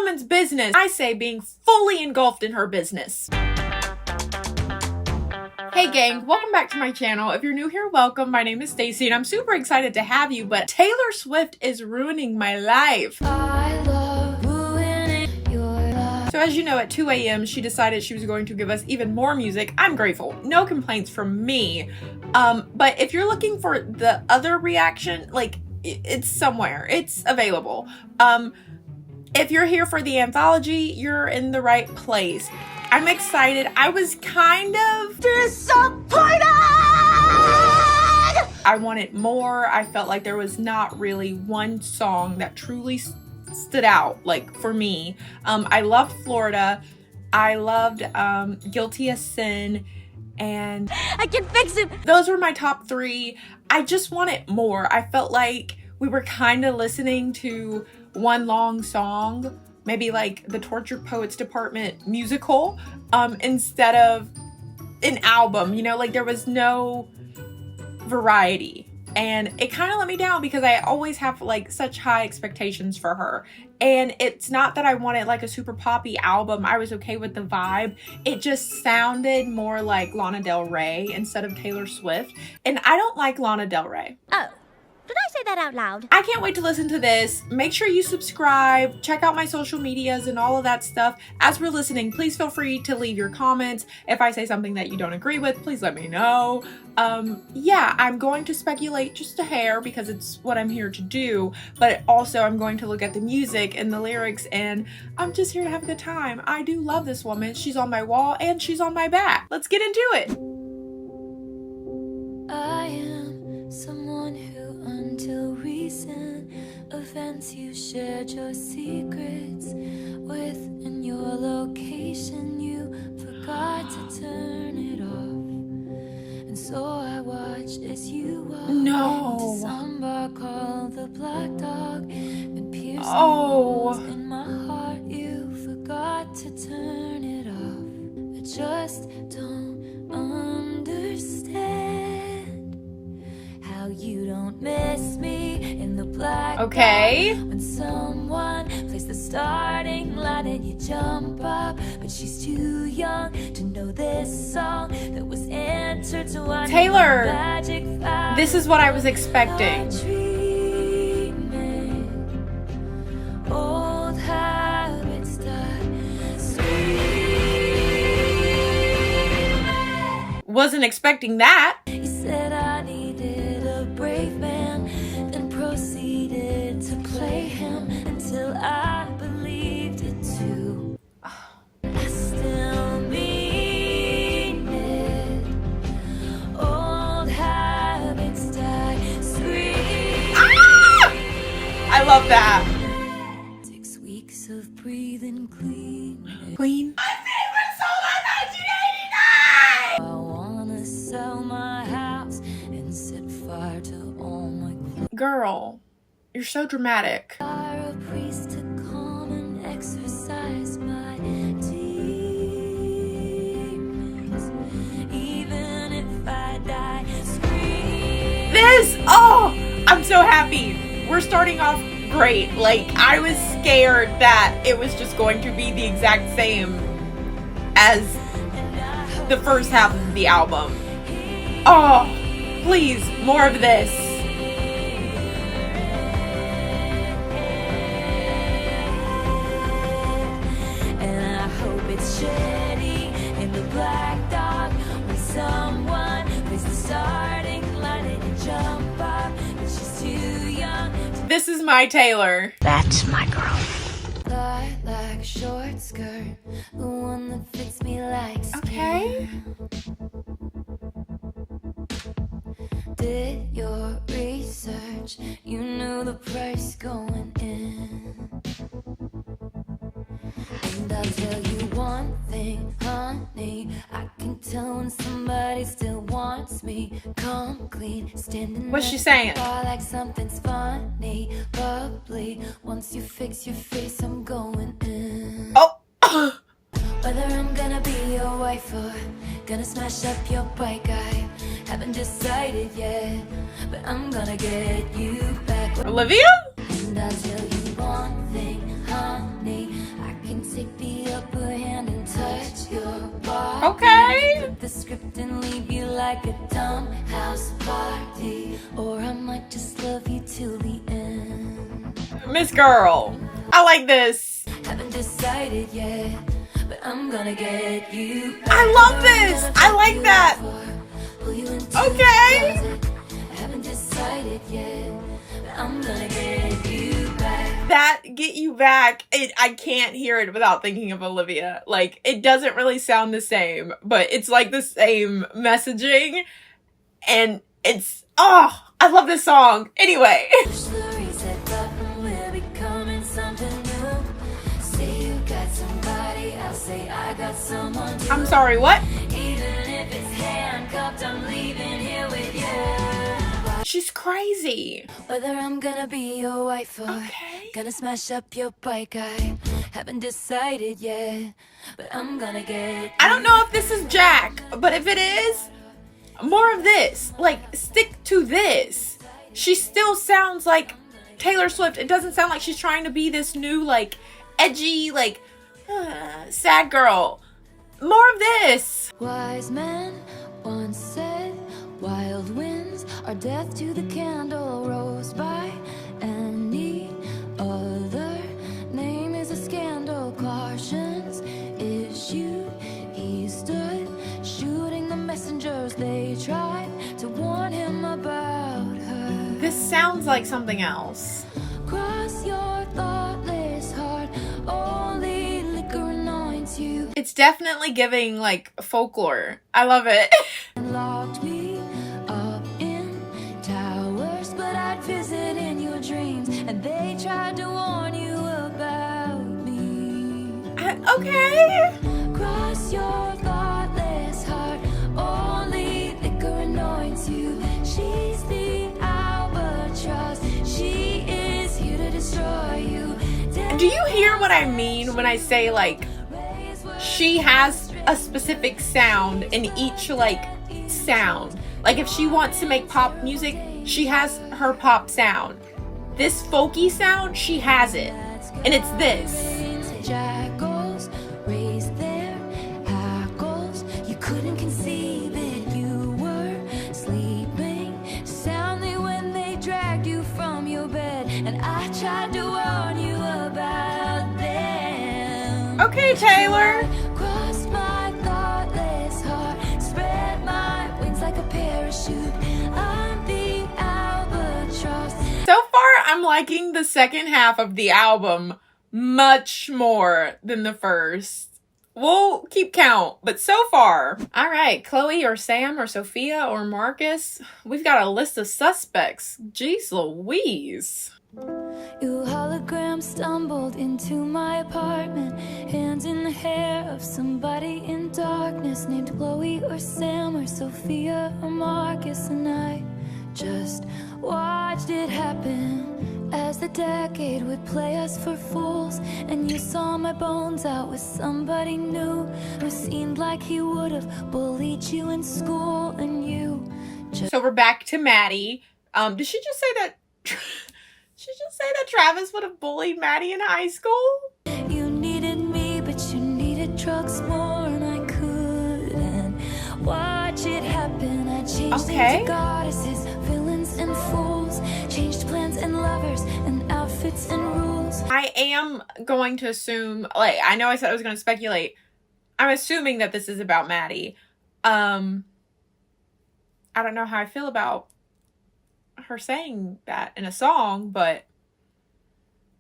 woman's business. I say being fully engulfed in her business. Hey gang, welcome back to my channel. If you're new here, welcome. My name is Stacey and I'm super excited to have you, but Taylor Swift is ruining my life. I love ruining your life. So as you know, at 2 a.m. she decided she was going to give us even more music. I'm grateful. No complaints from me. But if you're looking for the other reaction, like it's somewhere. It's available. If you're here for the anthology, you're in the right place. I'm excited. I was kind of disappointed. I wanted more. I felt like there was not really one song that truly stood out, like for me. I loved Florida. I loved Guilty as Sin, and I can fix it. Those were my top three. I just wanted more. I felt like we were kind of listening to one long song, maybe like the Tortured Poets Department musical, instead of an album, you know, like there was no variety. And it kind of let me down because I always have like such high expectations for her. And it's not that I wanted like a super poppy album. I was okay with the vibe. It just sounded more like Lana Del Rey instead of Taylor Swift. And I don't like Lana Del Rey. Oh. Did I say that out loud? I can't wait to listen to this. Make sure you subscribe, check out my social medias and all of that stuff. As we're listening, please feel free to leave your comments. If I say something that you don't agree with, please let me know. Yeah, I'm going to speculate just a hair because it's what I'm here to do, but also I'm going to look at the music and the lyrics, and I'm just here to have a good time. I do love this woman. She's on my wall and she's on my back. Let's get into it. I am someone who until recent events you shared your secrets with, and your location you forgot to turn it off. And so I watched as you walked into some bar called the Black Dog, and pierced holes in my heart you forgot to turn it off. I just don't understand how you don't miss me in the black. Okay. When someone plays the starting line and you jump up, but she's too young to know this song that was entered to one. Taylor, this is what I was expecting. Old habits die. Wasn't expecting that. He said I needed a brave man, then proceeded to play him until I believed it too. I still mean it. Old habits die. Sweet. I love that. 6 weeks of breathing clean. Queen. I wanna sell my house and set fire to all my clothes. Girl, you're so dramatic. Hire a priest to come and exorcise my demons. Even if I die, scream. I'm so happy. We're starting off great. Like, I was scared that it was just going to be the exact same as the first half of the album. Oh, please, more of this. And I hope it's shitty in the Black Dog when someone plays the starting line and you jump up, but she's too young. This is my Taylor. That's my girl. Lilac short skirt, the one that fits me like skin. Okay. Did your research, you knew the price going in. And I'll tell you one thing, honey, I can tell when somebody still wants me. Come clean, standing What's she at the saying? bar like something's funny, bubbly. Once you fix your face, I'm going in. Oh. Whether I'm gonna be your wife or gonna smash up your bike, I haven't decided yet, but I'm gonna get you back. Olivia? And I'll tell you one thing, honey, Okay. Flip the script and leave you like a dumb house party. Or I might just love you till the end. Miss Girl. I like this. Haven't decided yet, but I'm gonna get you back. I love this. I like that. Okay. I haven't decided yet, but I'm gonna get you back. That Get You Back, I can't hear it without thinking of Olivia. Like, it doesn't really sound the same, but it's like the same messaging. And it's, oh, I love this song. Anyway. Push the reset button, we're becoming something new. Say you got somebody, I'll say I got someone too. I'm sorry, what? Even if it's handcuffed, I'm leaving here with you. She's crazy. Whether I'm gonna be your wife or Okay. gonna smash up your bike, I haven't decided yet, but I'm gonna get I don't know if this is Jack, but if it is, more of this. Like, stick to this. She still sounds like Taylor Swift. It doesn't sound like she's trying to be this new, like, edgy, like, sad girl. More of this. Wise men once said, wild winds are death to the candle, rose by any other name is a scandal. Cautions issued, he stood shooting the messengers. They tried to warn him about her. This sounds like something else. Cross your thoughtless heart, only liquor anoints you. It's definitely giving, like, folklore. I love it. Locked me up in towers, but I'd visit in your dreams, and they tried to warn you about me. Okay. Cross your thoughtless heart, only liquor anoints you. She's the Albatross, she is here to destroy you. Do you hear what I mean when I say, like, she has a specific sound in each, like, sound? Like, if she wants to make pop music, she has her pop sound. This folky sound, she has it. And it's this. Jackals raised their hackles. You couldn't conceive it. You were sleeping soundly when they dragged you from your bed, and I tried to warn you about them. Okay, Taylor. Cross my thoughtless heart, spread my wings like a parachute. I'm the Albatross. So far, I'm liking the second half of the album much more than the first. We'll keep count, but so far. All right, Chloe or Sam or Sophia or Marcus. We've got a list of suspects. Jeez Louise. You hologram stumbled into my apartment, hands in the hair of somebody in darkness, named Chloe or Sam or Sophia or Marcus, and I just watched it happen as the decade would play us for fools. And you saw my bones out with somebody new who seemed like he would have bullied you in school, and you just... So we're back to Maddie. Did she just say that? She just say that Travis would have bullied Maddie in high school? You needed me, but you needed drugs more, and I couldn't watch it happen. I changed into goddesses, villains, and fools, changed plans and lovers, and outfits and rules. I am going to assume, like, I know I said I was going to speculate. I'm assuming that this is about Maddie. I don't know how I feel about her saying that in a song, but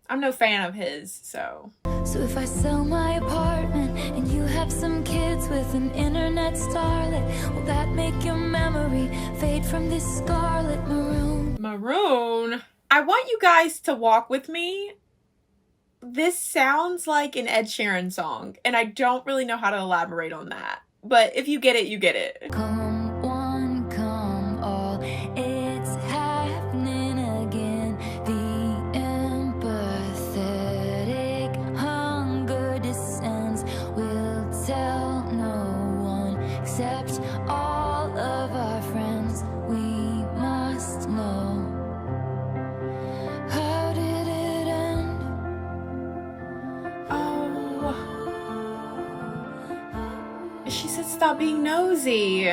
I'm no fan of his, so. So if I sell my apartment and you have some kids with an internet starlet, will that make your memory fade from this scarlet maroon? Maroon? I want you guys to walk with me. This sounds like an Ed Sheeran song, and I don't really know how to elaborate on that. But if you get it, you get it. Come one, come all, it's happening again. The empathetic hunger descends. We'll tell no one except all of our friends. We must know. How did it end? Oh. She said stop being nosy.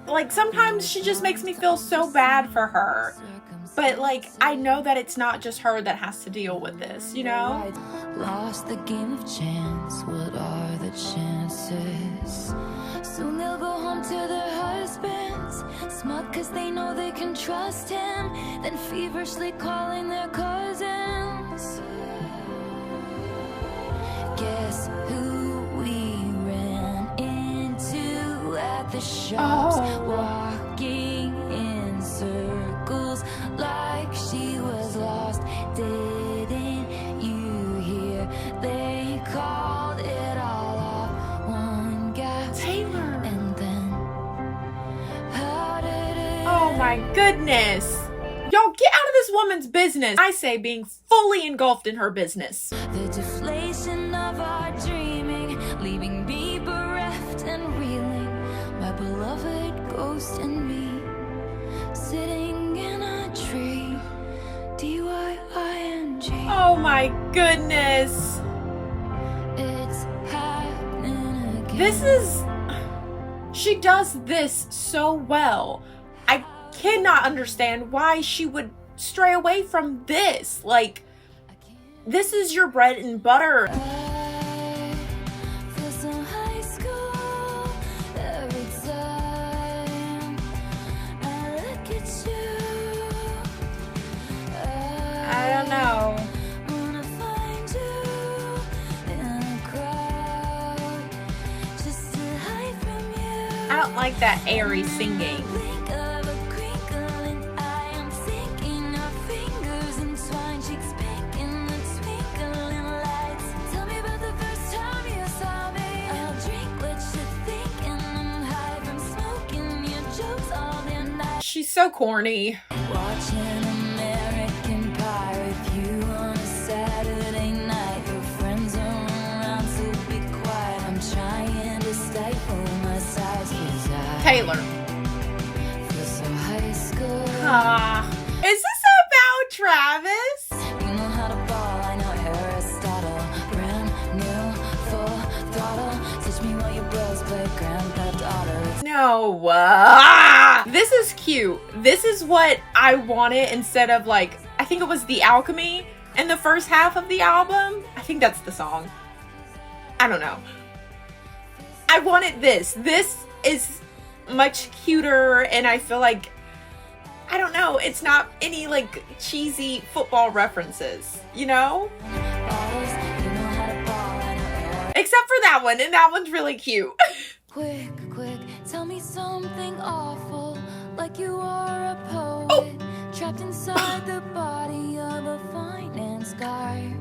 Like, sometimes she just makes me feel so bad for her. But, like, I know that it's not just her that has to deal with this, you know? Lost the game of chance. What are the chances? Soon they'll go home to their husbands, smug cause they know they can trust him, then feverishly calling their cousins. Guess who we ran into at the shops, walking in circles like she was lost. Didn't you hear? They called it all off. One gas, Taylor. and then how did it Oh my goodness. Y'all get out of this woman's business. I say being fully engulfed in her business. The deflation of our dreaming, leaving me bereft and reeling. My beloved ghost and me, sitting in a tree. D-Y-I-N-G. Oh my goodness. It's happening again. This is... She does this so well. I cannot understand why she would stray away from this. Like, this is your bread and butter. I feel so high school every time I look at you. I don't know. Wanna find you in a crowd just to hide from you. I don't like that airy singing. Blink of a crinkling eye, I'm thinking of fingers entwined, cheeks pink in the twinkling lights. Tell me about the first time you saw me. I'll drink what you think, and I'm high from smoking your jokes all the night. She's so corny. Watching American Pie with you on a Saturday night. Your friends are around, so be quiet. I'm trying to stifle my sighs, 'cause I Taylor. feel so high school. Is this about Travis? You know how to ball, I know Aristotle. Brand new, full throttle. Teach me while your bros play Grand Theft Auto. No. This is cute. This is what I wanted instead of, like, I think it was the Alchemy in the first half of the album. I think that's the song. I don't know. I wanted this. This is much cuter, and I feel like, I don't know, it's not any, like, cheesy football references, you know? Bottles, you know how to ball, I know Except for that one, and that one's really cute. Quick, quick, tell me something awful, like you are a poet, trapped inside the body of a finance guy.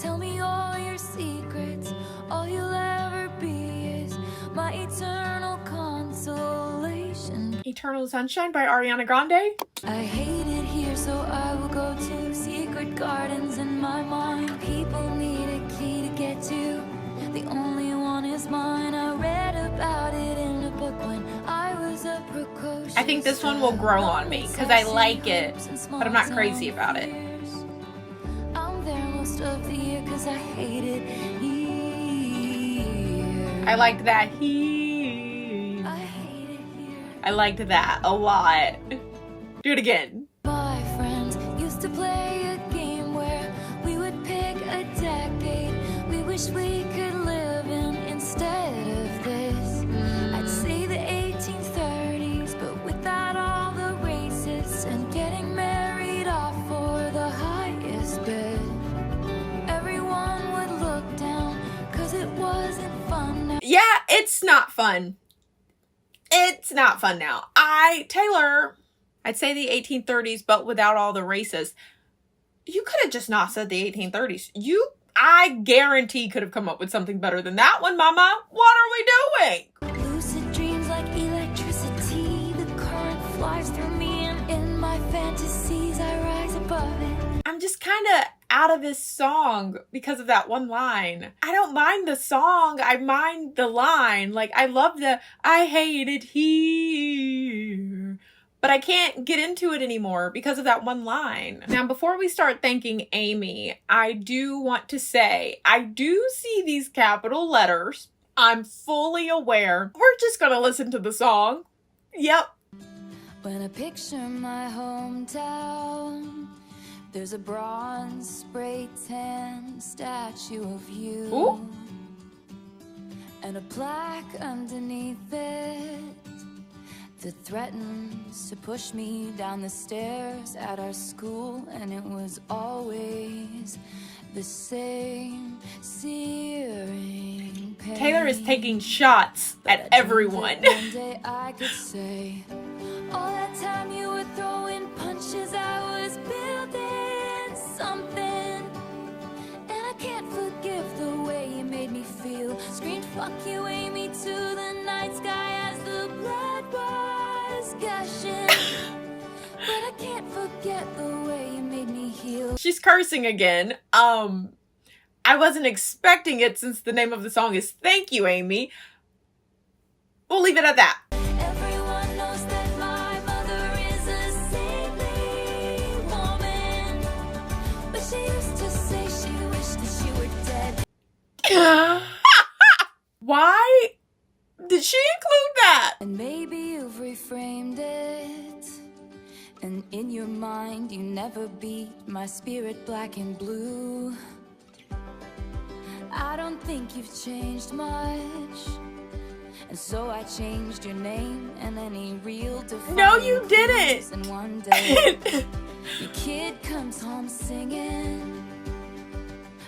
Tell me all your secrets, all you'll ever be is my eternal consolation. Eternal Sunshine by Ariana Grande. I hate it here, so I will go to secret gardens in my mind. People need a key to get to, the only one is mine. I read about it in a book when I was a precocious. I think this one will grow on me because I like it, but I'm not crazy about it. I'm there most of the year because I hate it here. I liked that. I hate it here. I liked that a lot. Do it again. My friends used to play a game where we would pick a decade we wish we could live in instead of this. I'd say the 1830s, but without all the racists and getting married off for the highest bid. Everyone would look down because it wasn't fun now. Yeah, it's not fun. It's not fun now. Taylor, I'd say the 1830s, but without all the racists. You could have just not said the 1830s. I guarantee could have come up with something better than that one, Mama. What are we doing? Lucid dreams like electricity. The current flies through me, and in my fantasies I rise above it. I'm just kind of out of this song because of that one line. I don't mind the song. I mind the line. Like, I love I hate it here. but I can't get into it anymore because of that one line. Now, before we start thanking aIMee, I do want to say, I do see these capital letters. I'm fully aware. We're just gonna listen to the song. Yep. When I picture my hometown, there's a bronze spray tan statue of you. Ooh. And a plaque underneath it that threatens to push me down the stairs at our school. And it was always the same searing pain. Taylor is taking shots at everyone. One day I could say, all that time you were throwing punches, I was building something. And I can't forgive the way you made me feel. Screamed fuck you, aIMee, to the night sky as the blood was gushing. But I can't forget the way you made me heal. She's cursing again. I wasn't expecting it since the name of the song is Thank You, aIMee. We'll leave it at that. Everyone knows that my mother is a saintly woman, but she used to say she wished that she were dead. Why did she include that? And maybe you've reframed it, and in your mind you never beat my spirit black and blue. I don't think you've changed much, and so I changed your name and any real defining. No, you didn't. And one day your kid comes home singing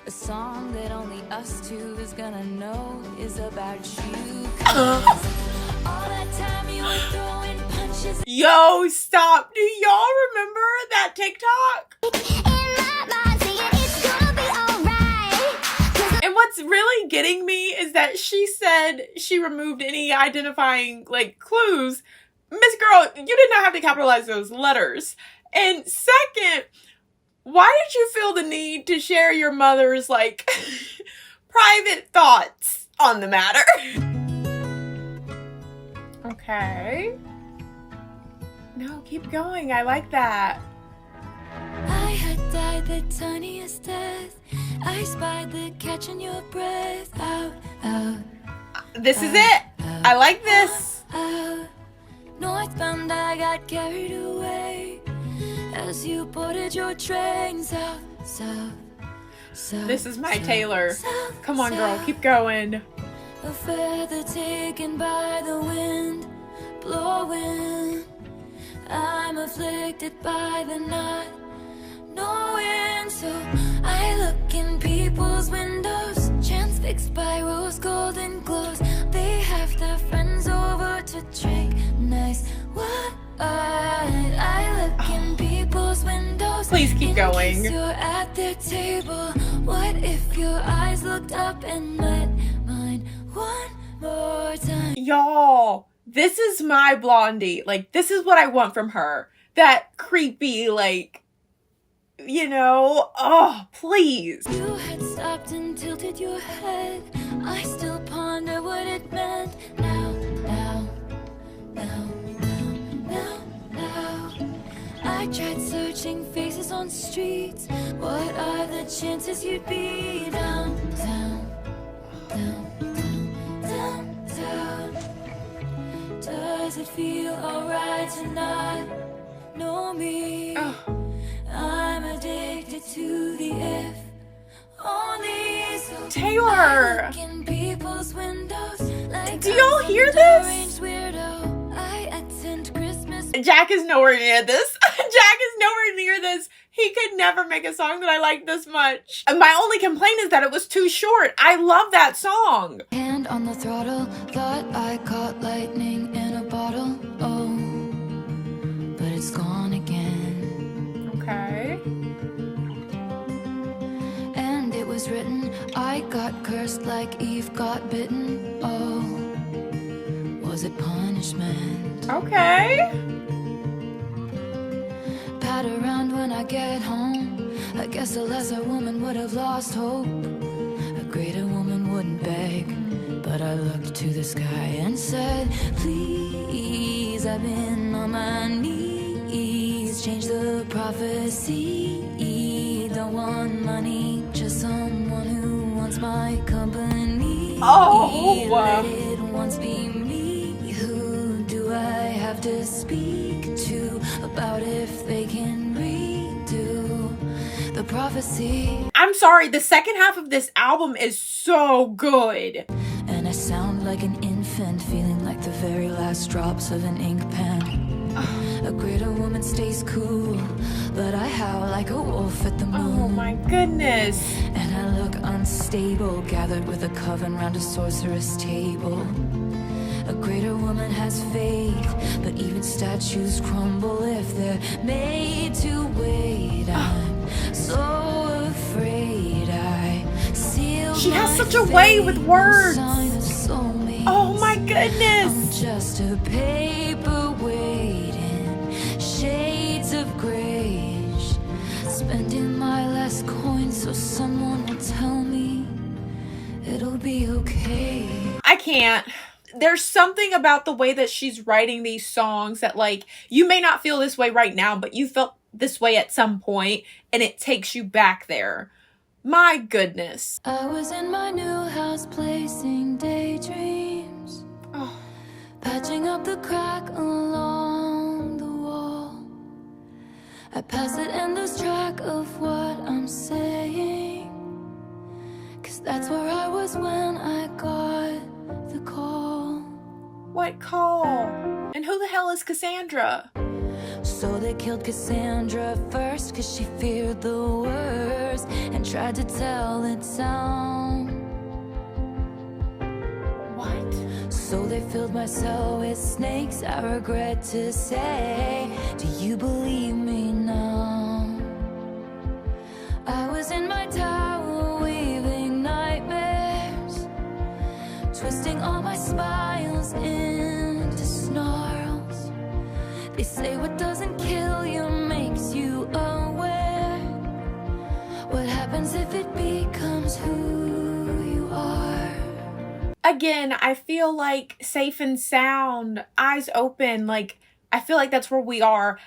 a song that only us two is gonna know is about you. 'Cause all that time you were throwing punches. Yo, stop. Do y'all remember that TikTok? And what's really getting me is that she said she removed any identifying, like, clues. Miss Girl, you did not have to capitalize those letters. And second, why did you feel the need to share your mother's, like, private thoughts on the matter? Okay. No, keep going. I like that. I had died the tiniest death. I spied the catch in your breath. Out, out, This is it. I like this. out. Northbound, I got carried away as you boarded your train south, south, south. This is my south, Taylor. south, Come on, girl. south. Keep going. A feather taken by the wind, blowing. I'm afflicted by the not knowing. So I look in people's windows, transfixed by rose golden glows. They have their friends over to drink nice wine. I look in people's windows. Please keep going. In case you're at their table. What if your eyes looked up and met mine one more time? Y'all, this is my Blondie. Like, this is what I want from her. That creepy, like, you know, oh, please. You had stopped and tilted your head. I still ponder what it meant. Now, now, now, now, now, now. I tried searching faces on streets. What are the chances you'd be down, down, down, down, down, down? Does it feel alright to not know me? I'm addicted to the if only. So Taylor! in people's windows, like Do y'all hear this? Weirdo. I attend Christmas. Jack is nowhere near this. Jack is nowhere near this. He could never make a song that I like this much. And my only complaint is that it was too short. I love that song. Hand on the throttle, thought I caught lightning in a bottle. Oh, but it's gone again. Okay. And it was written, I got cursed like Eve got bitten. Oh, was it punishment? Okay. Pat around when I get home. I guess a lesser woman would have lost hope. A greater woman wouldn't beg. But I looked to the sky and said, please, I've been on my knees. change the prophecy. Don't want money, just someone who wants my company. Oh, let it once be me. Who do I have to speak to about if they can redo the prophecy? I'm sorry, the second half of this album is so good. And I sound like an infant, feeling like the very last drops of an ink pen. A greater woman stays cool, but I howl like a wolf at the moon. Oh my goodness. And I look unstable, gathered with a coven round a sorceress table. A greater woman has faith, but even statues crumble if they're made to wait. I'm so afraid I seal. She has such a way with words. Oh my goodness. I'm just a paperweight in shades of grayish, spending my last coin so someone will tell me it'll be okay. I can't. There's something about the way that she's writing these songs that, like, you may not feel this way right now, but you felt this way at some point, and it takes you back there. My goodness. I was in my new house placing daydreams, patching up the crack along the wall. I pass it and lose track of what I'm saying, 'cause that's where I was when I got the call. What call? And who the hell is Cassandra? So they killed Cassandra first, 'cause she feared the worst and tried to tell it down. What? So they filled my cell with snakes, I regret to say. Do you believe me now? I was in my tower weaving nightmares, twisting all my smiles into snarls. They say what doesn't kill you makes you aware. What happens if it becomes who you are? Again, I feel like Safe and Sound, Eyes Open, like, I feel like that's where we are.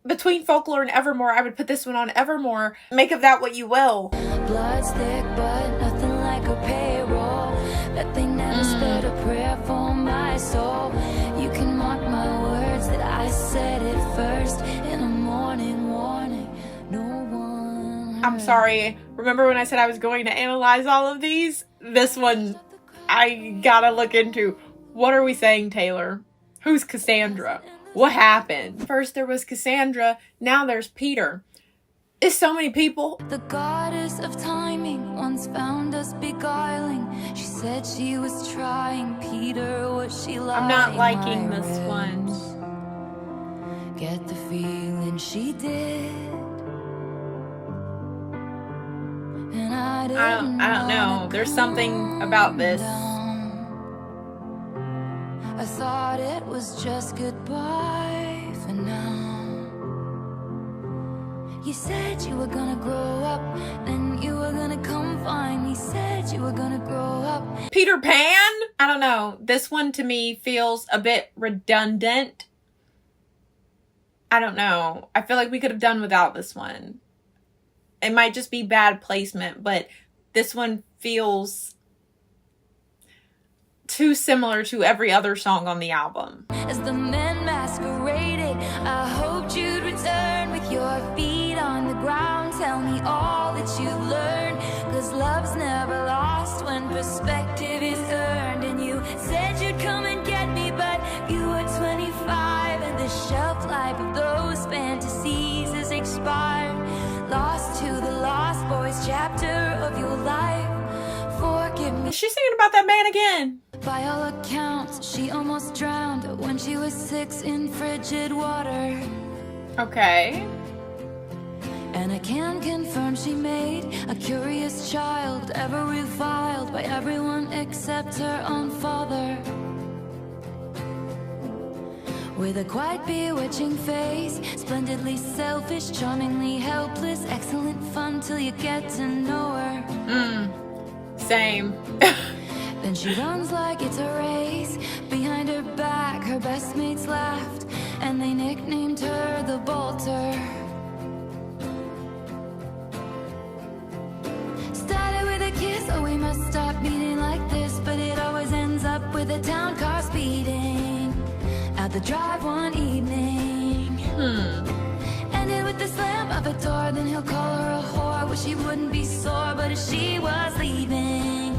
Between Folklore and Evermore, I would put this one on Evermore. Make of that what you will. Blood's thick, but nothing like a payroll. That they never spared a prayer for my soul. You can mark my words that I said it first in a morning warning. No one heard. I'm sorry. Remember when I said I was going to analyze all of these? This one, I gotta look into. What are we saying, Taylor? Who's Cassandra? What happened? First there was Cassandra, now there's Peter. It's so many people. The goddess of timing once found us beguiling. She said she was trying. Peter, was she lying? I'm not liking this one. Get the feeling she did. And I don't know. There's something about this. I thought it was just goodbye for now. You said you were gonna grow up, then you were gonna come find me. Said you were gonna grow up. Peter Pan? I don't know. This one to me feels a bit redundant. I don't know. I feel like we could have done without this one. It might just be bad placement, but this one feels too similar to every other song on the album. As the men masqueraded, I hoped you'd return with your feet on the ground. Tell me all that you've learned, 'cause love's never lost when perspective is earned. And you said you'd come and get me, but you were 25, and the shelf life of those fantasies has expired. Lost to the Lost Boys chapter of your life. Forgive me. Is she singing about that man again? By all accounts, she almost drowned when she was 6 in frigid water. Okay. And I can confirm she made a curious child, ever reviled by everyone except her own father. With a quite bewitching face, splendidly selfish, charmingly helpless, excellent fun till you get to know her. Same. Then she runs like it's a race. Behind her back, her best mates laughed and they nicknamed her the Bolter. Started with a kiss, oh we must stop meeting like this, but it always ends up with a town car speeding out the drive one evening. Ended with the slam of a door, then he'll call her a whore. Wish she wouldn't be sore, but as she was leaving,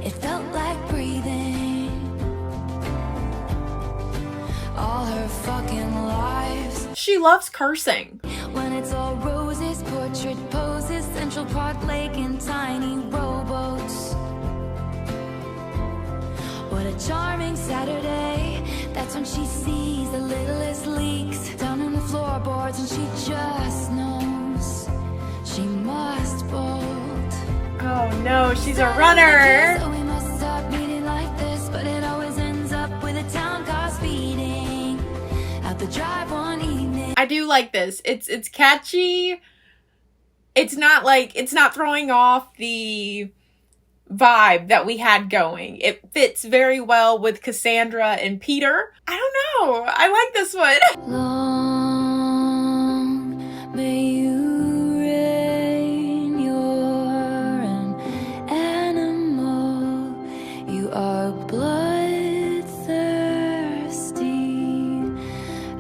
it felt like breathing. All her fucking lives. She loves cursing. When it's all roses, portrait poses, Central Park Lake and tiny rowboats. What a charming Saturday. That's when she sees the littlest leaks down in the floorboards, and she just knows she must bolt. Oh no, she's a runner. So we must stop meeting like this, but it always ends up with a town car speeding out the drive one evening. I do like this. It's catchy. It's not throwing off the vibe that we had going. It fits very well with Cassandra and Peter. I don't know. I like this one. Long may you reign. You're an animal. You are bloodthirsty.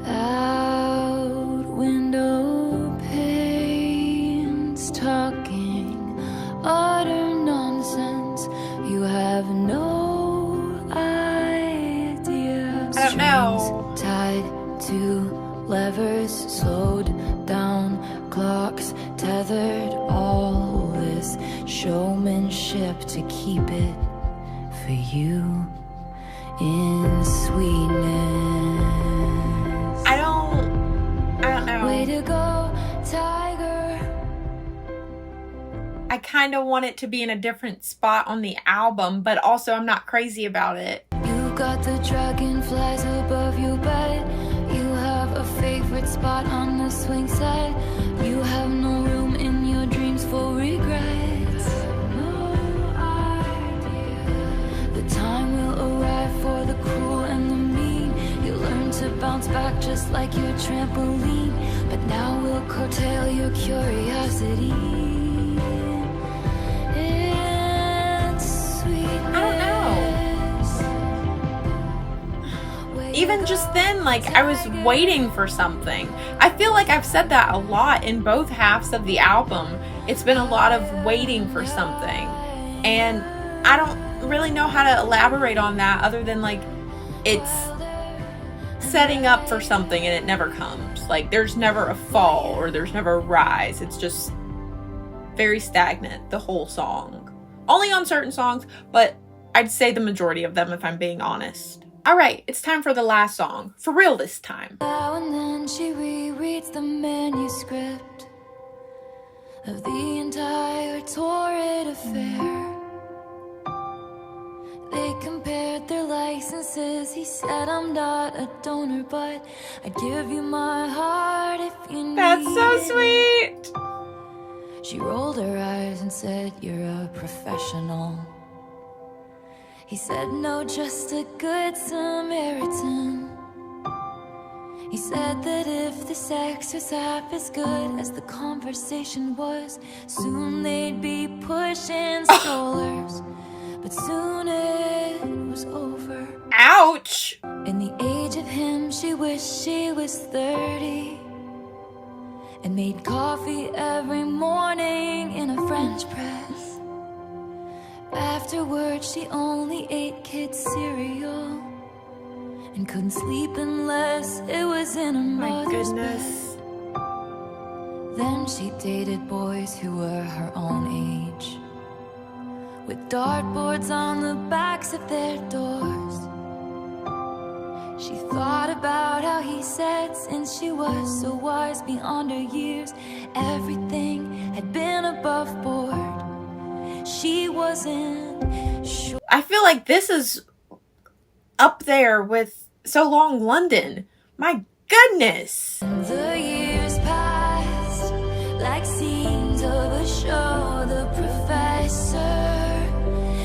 Out window panes, talking utter nonsense. You have no idea. I don't know. Tied to levers, slowed down clocks, tethered all this showmanship to keep it for you in sweetness. I don't know. Way to go, tiger. I kind of want it to be in a different spot on the album, but also I'm not crazy about it. You got the dragonflies above your bed. You have a favorite spot on the swing set. You have no room in your dreams for regrets. No idea. The time will arrive for the cruel and the mean. You learn to bounce back just like your trampoline, but now we'll curtail your curiosity. It's sweet. I don't know. Even just then, like, I was waiting for something. I feel like I've said that a lot in both halves of the album. It's been a lot of waiting for something. And I don't really know how to elaborate on that other than, like, it's setting up for something and it never comes. Like, there's never a fall or there's never a rise. It's just very stagnant, the whole song. Only on certain songs, but I'd say the majority of them if I'm being honest. All right, it's time for the last song. For real this time. Now and then she rereads the manuscript of the entire torrid affair. They compared their licenses. He said, I'm not a donor, but I'd give you my heart if you need it. That's so sweet. She rolled her eyes and said, you're a professional. He said, no, just a good Samaritan. He said that if the sex was half as good as the conversation was, soon they'd be pushing strollers. But soon it was over. Ouch. In the age of him, she wished she was 30 and made coffee every morning in a French press. Afterwards, she only ate kids' cereal and couldn't sleep unless it was in a mother's goodness. bed. Then she dated boys who were her own age, with dartboards on the backs of their doors. She thought about how he said, since she was so wise beyond her years, everything had been above board. She wasn't sure. I feel like this is up there with So Long London. My goodness. The years passed like scenes of a show. The professor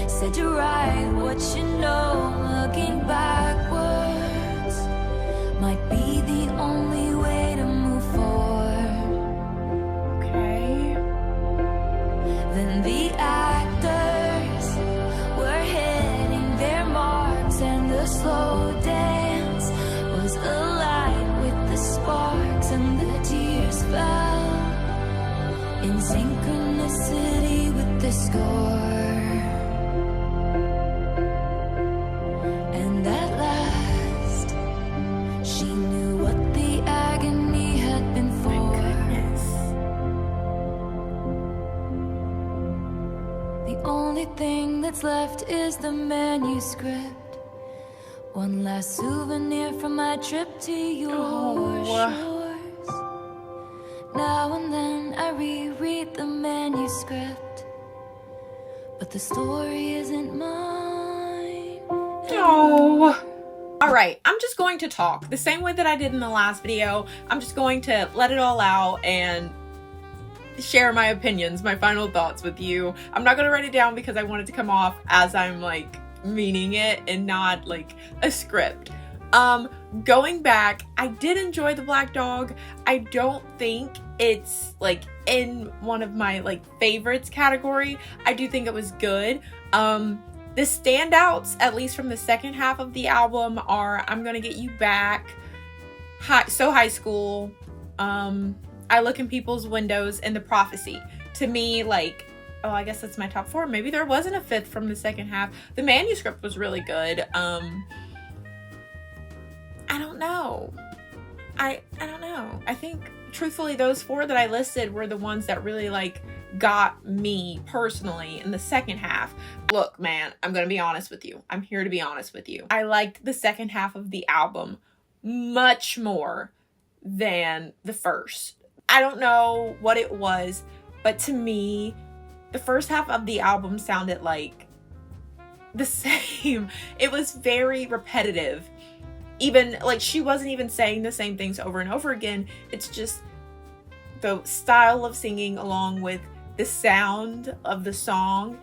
said to write what you know, looking backwards might be the then the actors were hitting their marks, and the slow dance was alight with the sparks, and the tears fell in synchronicity with the score. And at last, she knew what the agony had been for. The only thing that's left is the manuscript. One last souvenir from my trip to your shores. Now and then I reread the manuscript, but the story isn't mine. Oh. All right, I'm just going to talk the same way that I did in the last video. I'm just going to let it all out and share my opinions, my final thoughts with you. I'm not going to write it down because I want it to come off as I'm like meaning it and not like a script. Going back, I did enjoy the Black Dog. I don't think it's like in one of my like favorites category. I do think it was good. The standouts, at least from the second half of the album, are I'm Gonna Get You Back, High School, I Look in People's Windows, and The Prophecy. To me, like, oh, I guess that's my top 4. Maybe there wasn't a 5th from the second half. The Manuscript was really good. I don't know. I don't know. I think, truthfully, those 4 that I listed were the ones that really, like, got me personally in the second half. Look, man, I'm gonna be honest with you. I'm here to be honest with you. I liked the second half of the album much more than the first. I don't know what it was, but to me, the first half of the album sounded like the same. It was very repetitive. Even, like, she wasn't even saying the same things over and over again. It's just the style of singing along with the sound of the song.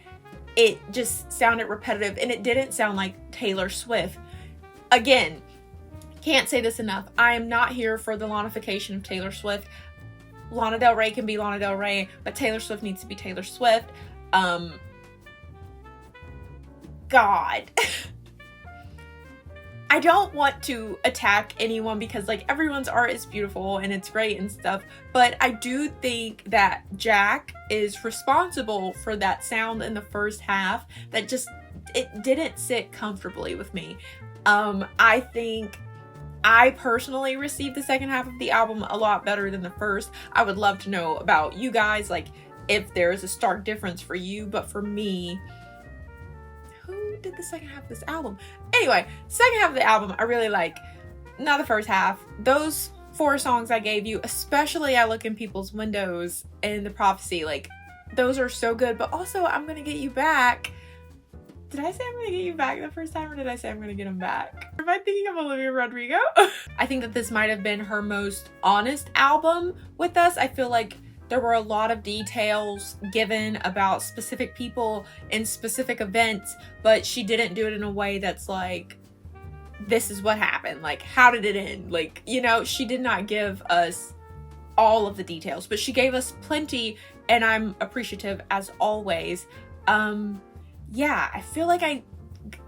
It just sounded repetitive, and it didn't sound like Taylor Swift. Again, can't say this enough. I am not here for the lanification of Taylor Swift. Lana Del Rey can be Lana Del Rey, but Taylor Swift needs to be Taylor Swift. God. I don't want to attack anyone because, like, everyone's art is beautiful and it's great and stuff, but I do think that Jack is responsible for that sound in the first half that just, it didn't sit comfortably with me. I think I personally received the second half of the album a lot better than the first. I would love to know about you guys, like, if there is a stark difference for you, but for me, who did the second half of this album? Anyway, second half of the album I really like. Not the first half. Those 4 songs I gave you, especially I Look in People's Windows and The Prophecy, like, those are so good. But also I'm Gonna Get You Back. Did I say I'm Gonna Get You Back the first time, or did I say I'm Gonna Get Him Back? Am I thinking of Olivia Rodrigo? I think that this might have been her most honest album with us. I feel like there were a lot of details given about specific people in specific events, but she didn't do it in a way that's like, this is what happened. Like, how did it end? Like, you know, she did not give us all of the details, but she gave us plenty, and I'm appreciative as always. Yeah, I feel like I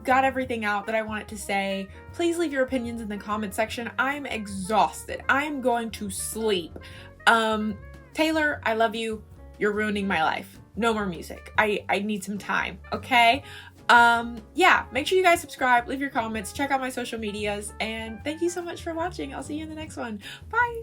got everything out that I wanted to say. Please leave your opinions in the comment section. I'm exhausted. I'm going to sleep. Taylor, I love you. You're ruining my life. No more music. I need some time, okay? Yeah, make sure you guys subscribe, leave your comments, check out my social medias, and thank you so much for watching. I'll see you in the next one. Bye!